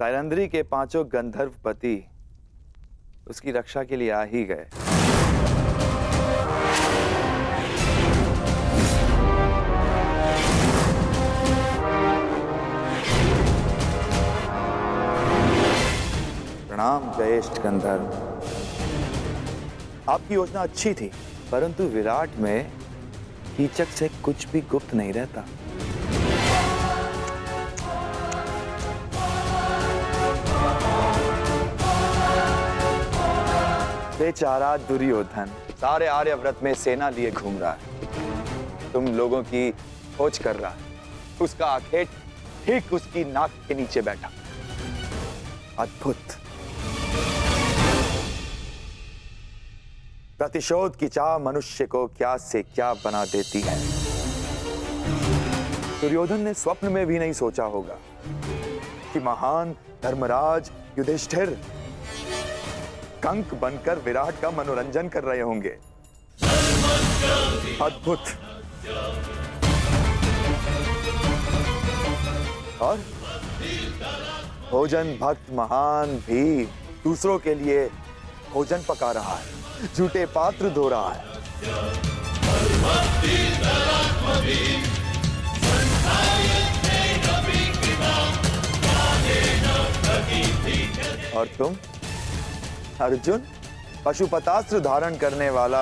साइरंध्री के पांचों गंधर्व पति उसकी रक्षा के लिए आ ही गए। प्रणाम ज्येष्ठ गंधर्व। आपकी योजना अच्छी थी, परंतु विराट में कीचक से कुछ भी गुप्त नहीं रहता। बेचारा दुर्योधन सारे आर्यव्रत में सेना लिए घूम रहा है, तुम लोगों की खोज कर रहा है। उसका आखेट ठीक उसकी नाक के नीचे बैठा। अद्भुत। प्रतिशोध की चाह मनुष्य को क्या से क्या बना देती है। दुर्योधन ने स्वप्न में भी नहीं सोचा होगा कि महान धर्मराज युधिष्ठिर कंक बनकर विराट का मनोरंजन कर रहे होंगे। अद्भुत। और भोजन भक्त महान भी दूसरों के लिए भोजन पका रहा है, झूठे पात्र धो रहा है। और तुम अर्जुन पशुपतास्त्र धारण करने वाला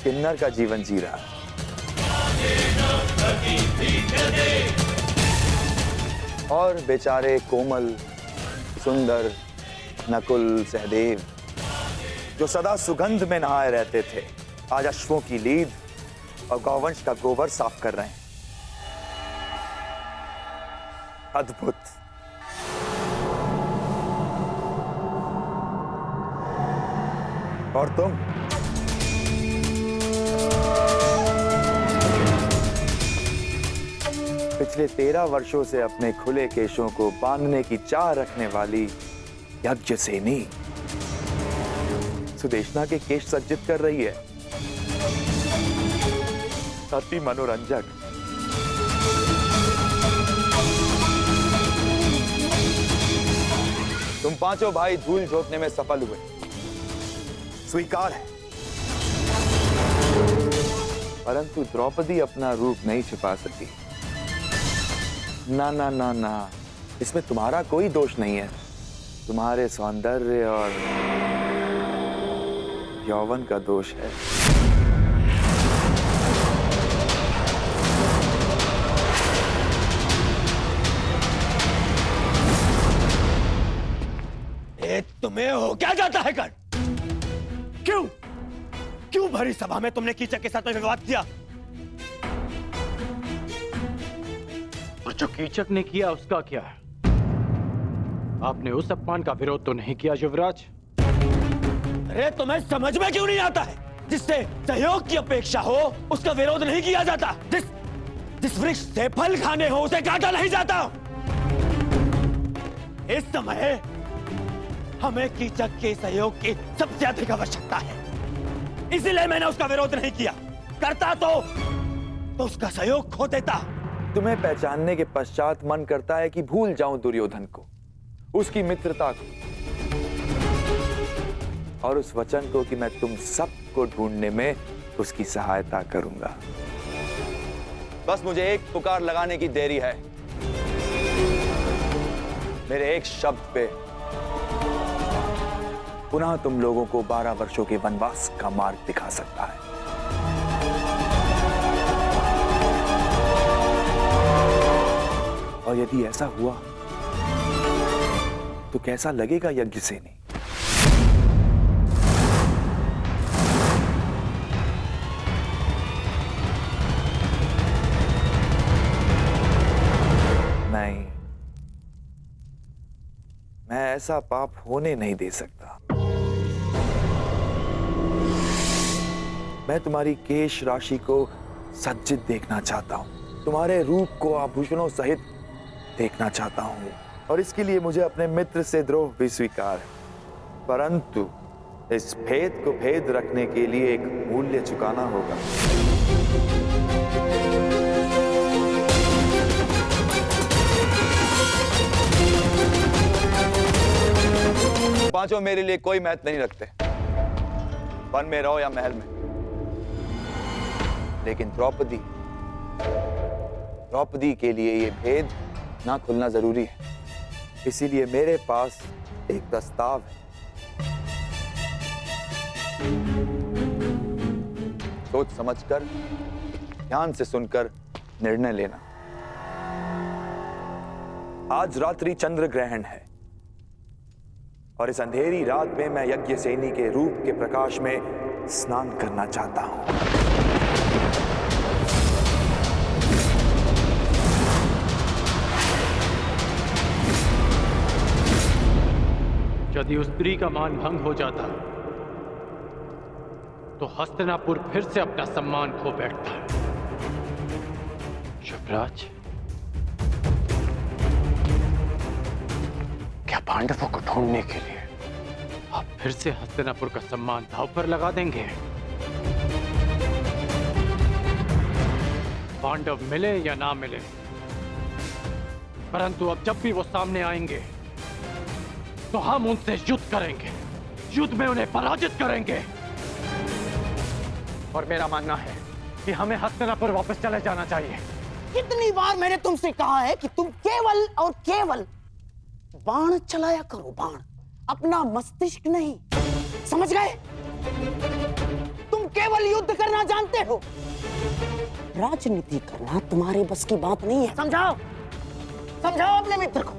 किन्नर का जीवन जी रहा है। और बेचारे कोमल सुंदर नकुल सहदेव जो सदा सुगंध में नहाए रहते थे, आज अश्वों की लीद और गौवंश का गोबर साफ कर रहे हैं। अद्भुत। और तुम पिछले 13 वर्षों से अपने खुले केशों को बांधने की चाह रखने वाली यज्ञसेनी सुदेशना के केश सज्जित कर रही है। अति मनोरंजक। तुम पांचों भाई धूल झोंकने में सफल हुए, स्वीकार है। परंतु द्रौपदी अपना रूप नहीं छिपा सकी। ना ना ना ना, इसमें तुम्हारा कोई दोष नहीं है। तुम्हारे सौंदर्य और यौवन का दोष है। ये तुम्हें हो क्या जाता है कर? क्यों भरी सभा में तुमने कीचक के साथ में विवाद किया? और जो कीचक ने किया उसका क्या है? आपने उस अपमान का विरोध तो नहीं किया युवराज? अरे तुम्हें समझ में क्यों नहीं आता है? जिससे सहयोग की अपेक्षा हो उसका विरोध नहीं किया जाता। जिस वृक्ष से फल खाने हो उसे काटा नहीं जाता। इस समय हमें कीचक के सहयोग की सबसे अधिक आवश्यकता है, इसीलिए मैंने उसका विरोध नहीं किया। करता तो उसका सहयोग खो देता। तुम्हें पहचानने के पश्चात मन करता है कि भूल जाऊं दुर्योधन को, उसकी मित्रता को और उस वचन को कि मैं तुम सबको ढूंढने में उसकी सहायता करूंगा। बस मुझे एक पुकार लगाने की देरी है। मेरे एक शब्द पे पुनः तुम लोगों को 12 वर्षों के वनवास का मार्ग दिखा सकता है। और यदि ऐसा हुआ तो कैसा लगेगा यज्ञसेनी? नहीं, मैं ऐसा पाप होने नहीं दे सकता। मैं तुम्हारी केश राशि को सज्जित देखना चाहता हूं, तुम्हारे रूप को आभूषणों सहित देखना चाहता हूं, और इसके लिए मुझे अपने मित्र से द्रोह भी स्वीकार है। परंतु इस भेद को भेद रखने के लिए एक मूल्य चुकाना होगा। पांचों मेरे लिए कोई महत्व नहीं रखते, वन में रहो या महल में। लेकिन द्रौपदी के लिए ये भेद ना खुलना जरूरी है। इसीलिए मेरे पास एक प्रस्ताव है। सोच समझकर, ध्यान से सुनकर निर्णय लेना। आज रात्रि चंद्र ग्रहण है और इस अंधेरी रात में मैं यज्ञसेनी के रूप के प्रकाश में स्नान करना चाहता हूं। यदि उस स्त्री का मान भंग हो जाता तो हस्तिनापुर फिर से अपना सम्मान खो बैठता। युवराज, क्या पांडवों को ढूंढने के लिए आप फिर से हस्तिनापुर का सम्मान दांव पर लगा देंगे? पांडव मिले या ना मिले, परंतु अब जब भी वो सामने आएंगे तो हम उनसे युद्ध करेंगे, युद्ध में उन्हें पराजित करेंगे। और मेरा मानना है कि हमें हस्तिनापुर वापस चले जाना चाहिए। कितनी बार मैंने तुमसे कहा है कि तुम केवल और केवल बाण चलाया करो, बाण, अपना मस्तिष्क नहीं। समझ गए? तुम केवल युद्ध करना जानते हो, राजनीति करना तुम्हारे बस की बात नहीं है। समझाओ, समझाओ अपने मित्र को।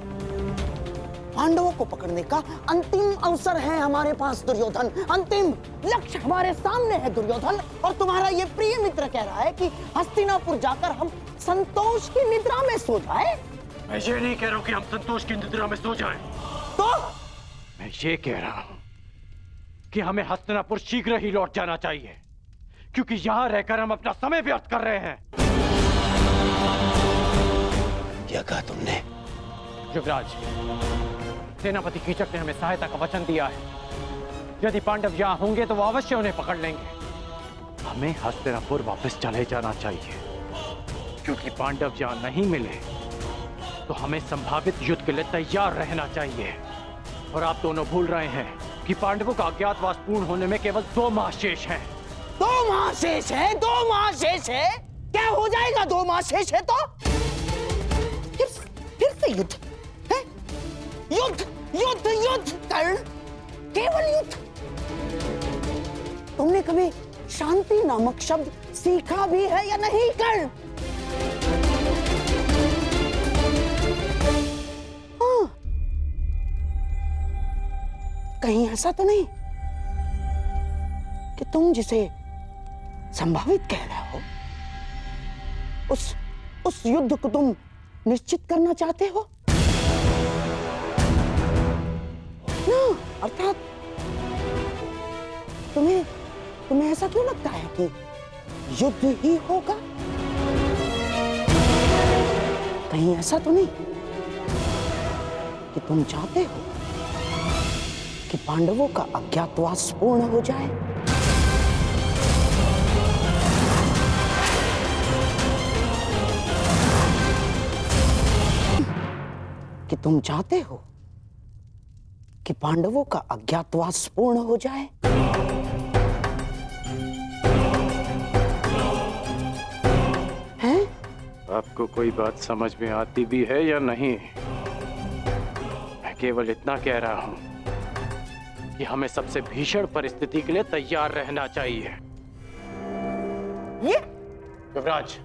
पांडवों को पकड़ने का अंतिम अवसर है हमारे पास दुर्योधन, अंतिम लक्ष्य हमारे सामने है दुर्योधन। और तुम्हारा ये प्रिय मित्र कह रहा है कि हस्तिनापुर जाकर हम संतोष की निद्रा में सो जाए। मैं ये नहीं कह रहा हूं कि हम संतोष की निद्रा में सो जाएं। तो मैं ये कह रहा हूं कि हमें हस्तिनापुर शीघ्र ही लौट जाना चाहिए, क्योंकि यहां रहकर हम अपना समय व्यर्थ कर रहे हैं। क्या कहा तुमने? युवराज, सेनापति कीचक ने हमें सहायता का वचन दिया है। यदि पांडव यहां होंगे तो वो अवश्य उन्हें पकड़ लेंगे। हमें हस्तिनापुर वापस चले जाना चाहिए, क्योंकि पांडव यहां नहीं मिले तो हमें संभावित युद्ध के लिए तैयार रहना चाहिए। और आप दोनों भूल रहे हैं कि पांडवों का अज्ञातवास पूर्ण होने में केवल 2 माह शेष हैं। 2 माह शेष है, 2 माह शेष है। क्या हो जाएगा 2 माह शेष है तो? फिर से युद्ध है? युद्ध युद्ध युद्ध कर्ण, केवल युद्ध। तुमने कभी शांति नामक शब्द सीखा भी है या नहीं कर्ण? हाँ। कहीं ऐसा तो नहीं कि तुम जिसे संभावित कह रहे हो उस युद्ध को तुम निश्चित करना चाहते हो ना? अर्थात तुम्हें ऐसा क्यों लगता है कि युद्ध ही होगा? कहीं ऐसा तो नहीं कि तुम चाहते हो कि पांडवों का अज्ञातवास पूर्ण हो जाए? कि तुम चाहते हो कि पांडवों का अज्ञातवास पूर्ण हो जाए? हैं? आपको कोई बात समझ में आती भी है या नहीं? मैं केवल इतना कह रहा हूं कि हमें सबसे भीषण परिस्थिति के लिए तैयार रहना चाहिए। ये युवराज,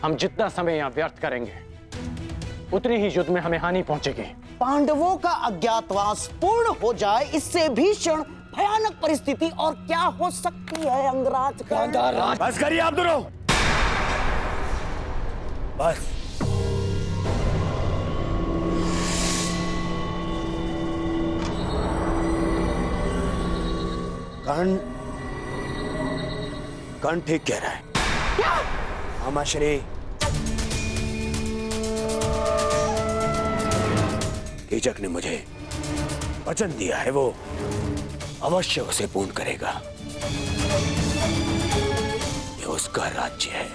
हम जितना समय यहां व्यर्थ करेंगे उतनी ही युद्ध में हमें हानि पहुंचेगी। पांडवों का अज्ञातवास पूर्ण हो जाए, इससे भीषण भयानक परिस्थिति और क्या हो सकती है अंगराज का? बस करिए आप दोनों, बस। कर्ण ठीक कह रहा है। क्या? मामाश्री, कीचक ने मुझे वचन दिया है, वो अवश्य उसे पूर्ण करेगा। ये उसका राज्य है,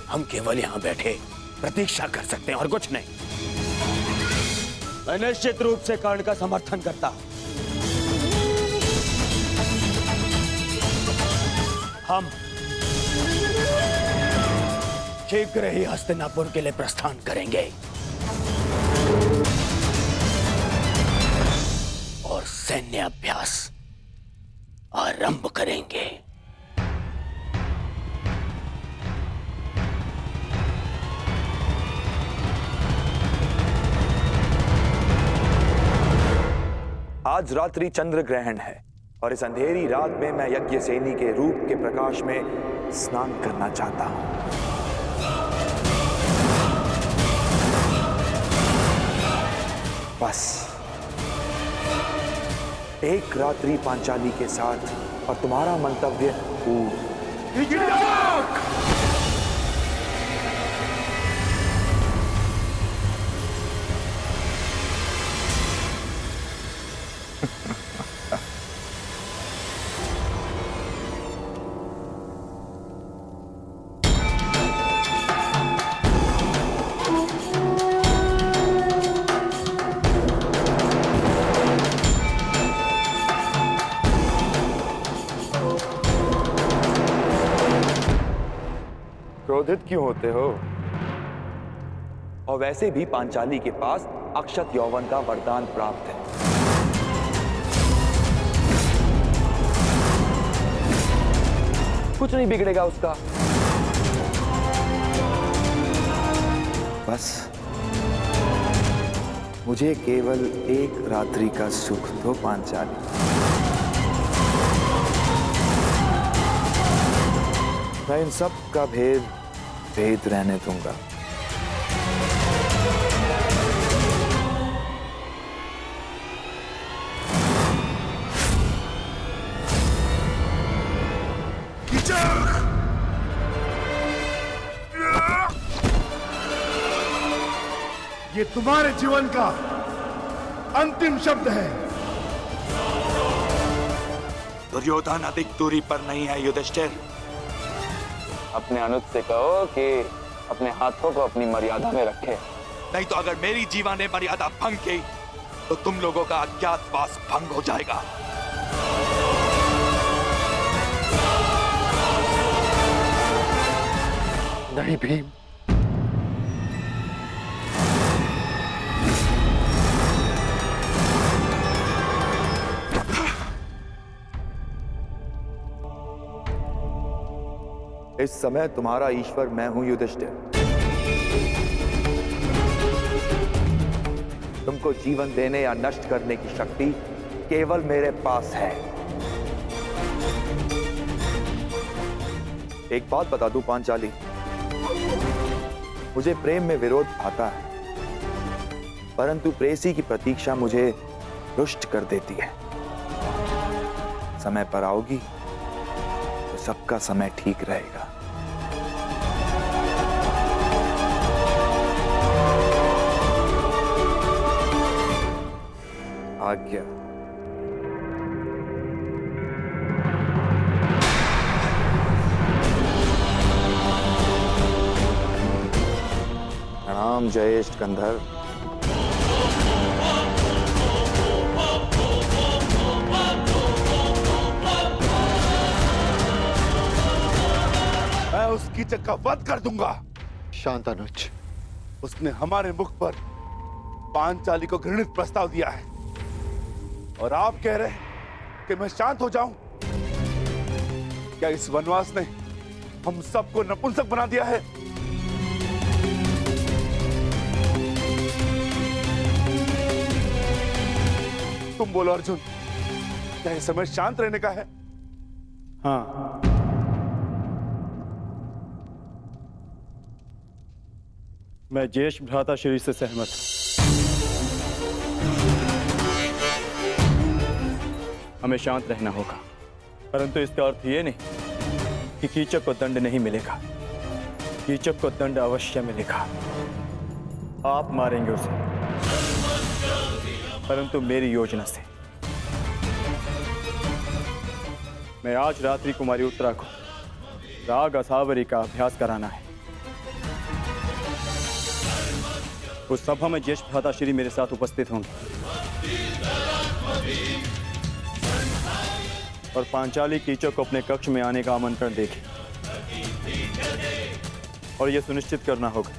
हम केवल यहां बैठे प्रतीक्षा कर सकते हैं और कुछ नहीं। मैं निश्चित रूप से कर्ण का समर्थन करता हूं। हम शीघ्र ही हस्तिनापुर के लिए प्रस्थान करेंगे और सैन्य अभ्यास आरंभ करेंगे। आज रात्रि चंद्र ग्रहण है और इस अंधेरी रात में मैं यज्ञ सेनी के रूप के प्रकाश में स्नान करना चाहता हूं। बस एक रात्रि पांचाली के साथ और तुम्हारा मंतव्य पूर्ण। क्रोधित क्यों होते हो? और वैसे भी पांचाली के पास अक्षत यौवन का वरदान प्राप्त है। कुछ नहीं बिगड़ेगा उसका। बस मुझे केवल एक रात्रि का सुख दो पांचाली। मैं इन सब का भेद रहने दूंगा। ये तुम्हारे जीवन का अंतिम शब्द है। दुर्योधन अधिक दूरी पर नहीं है युधिष्ठिर। अपने अनुज से कहो कि अपने हाथों को अपनी मर्यादा में रखे, नहीं तो अगर मेरी जीवा ने मर्यादा भंग की तो तुम लोगों का अज्ञातवास भंग हो जाएगा। नहीं भीम, इस समय तुम्हारा ईश्वर मैं हूं युधिष्ठिर। तुमको जीवन देने या नष्ट करने की शक्ति केवल मेरे पास है। एक बात बता दूं पांचाली, मुझे प्रेम में विरोध आता है, परंतु प्रेयसी की प्रतीक्षा मुझे रुष्ट कर देती है। समय पर आओगी तो सबका समय ठीक रहेगा। आज्ञा। प्रणाम जयेष्ठ गंधर्व। मैं उस कीचक का वध कर दूंगा। शांत अनुज। उसने हमारे मुख पर पांचाली को घृणित प्रस्ताव दिया है और आप कह रहे हैं कि मैं शांत हो जाऊं? क्या इस वनवास ने हम सबको नपुंसक बना दिया है? तुम बोलो अर्जुन, क्या इस समय शांत रहने का है? हाँ, मैं ज्येष्ठ भ्राता श्री से सहमत हूं। हमें शांत रहना होगा, परंतु इसका अर्थ ये नहीं कि कीचक को दंड नहीं मिलेगा। कीचक को दंड अवश्य मिलेगा। आप मारेंगे उसे, परंतु मेरी योजना से। मैं आज रात्रि कुमारी उत्तरा को राग असावरी का अभ्यास कराना है। उस सभा में ज्येष्ठ भ्राताश्री मेरे साथ उपस्थित होंगे और पांचाली कीचक को अपने कक्ष में आने का आमंत्रण देगी और यह सुनिश्चित करना होगा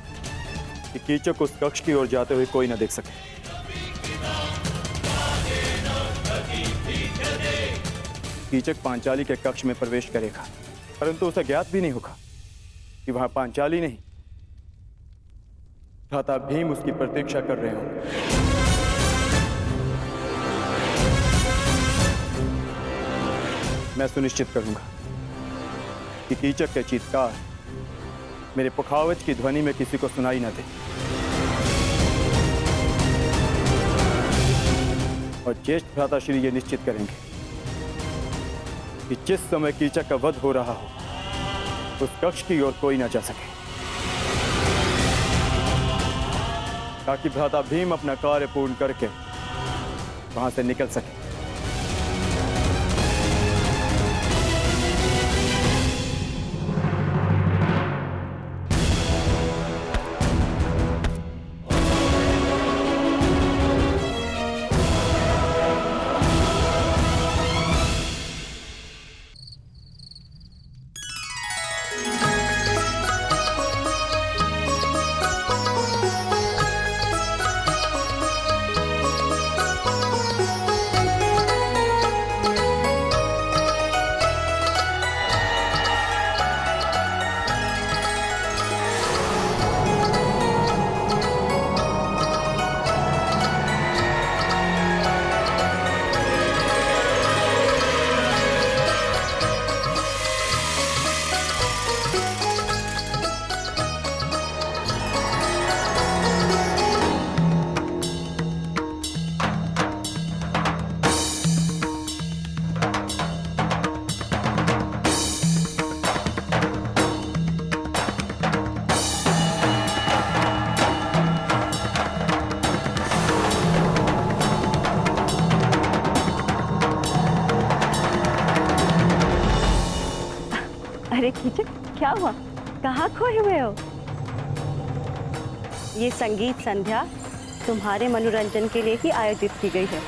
कि कीचक उस कक्ष की ओर जाते हुए कोई न देख सके। कीचक पांचाली के कक्ष में प्रवेश करेगा, परंतु उसे ज्ञात भी नहीं होगा कि वहां पांचाली नहीं, भ्राता भीम उसकी प्रतीक्षा कर रहे होंगे। मैं सुनिश्चित करूंगा कि कीचक के चीत्कार मेरे पुखावज की ध्वनि में किसी को सुनाई न दे और ज्येष्ठ भ्राताश्री ये निश्चित करेंगे कि जिस समय कीचक का वध हो रहा हो उस कक्ष की ओर कोई न जा सके, ताकि भ्राता भीम अपना कार्य पूर्ण करके वहां से निकल सके। अरे कीचक, क्या हुआ? कहाँ खोए हुए हो? ये संगीत संध्या तुम्हारे मनोरंजन के लिए ही आयोजित की गई है।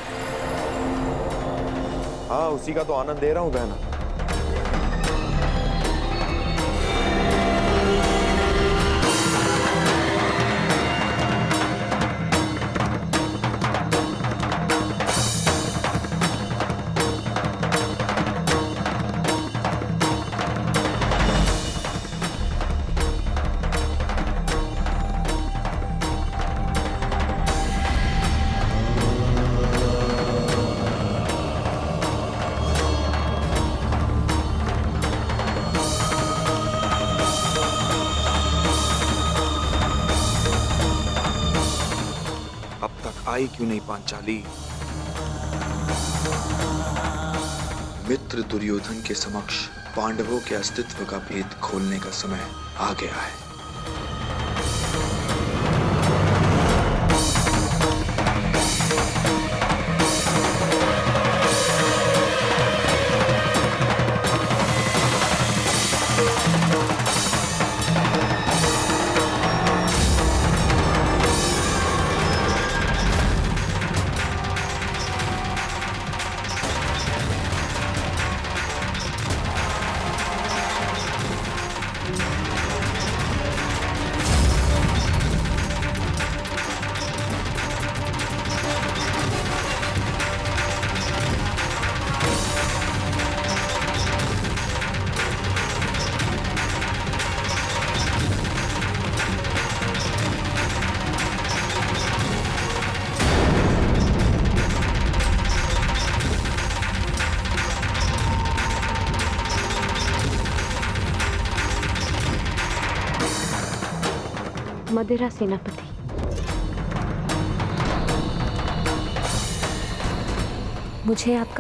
हाँ, उसी का तो आनंद ले रहा हूँ बहना। आई क्यों नहीं पांचाली? मित्र दुर्योधन के समक्ष पांडवों के अस्तित्व का भेद खोलने का समय आ गया है। मदिरा सेनापति, मुझे आपका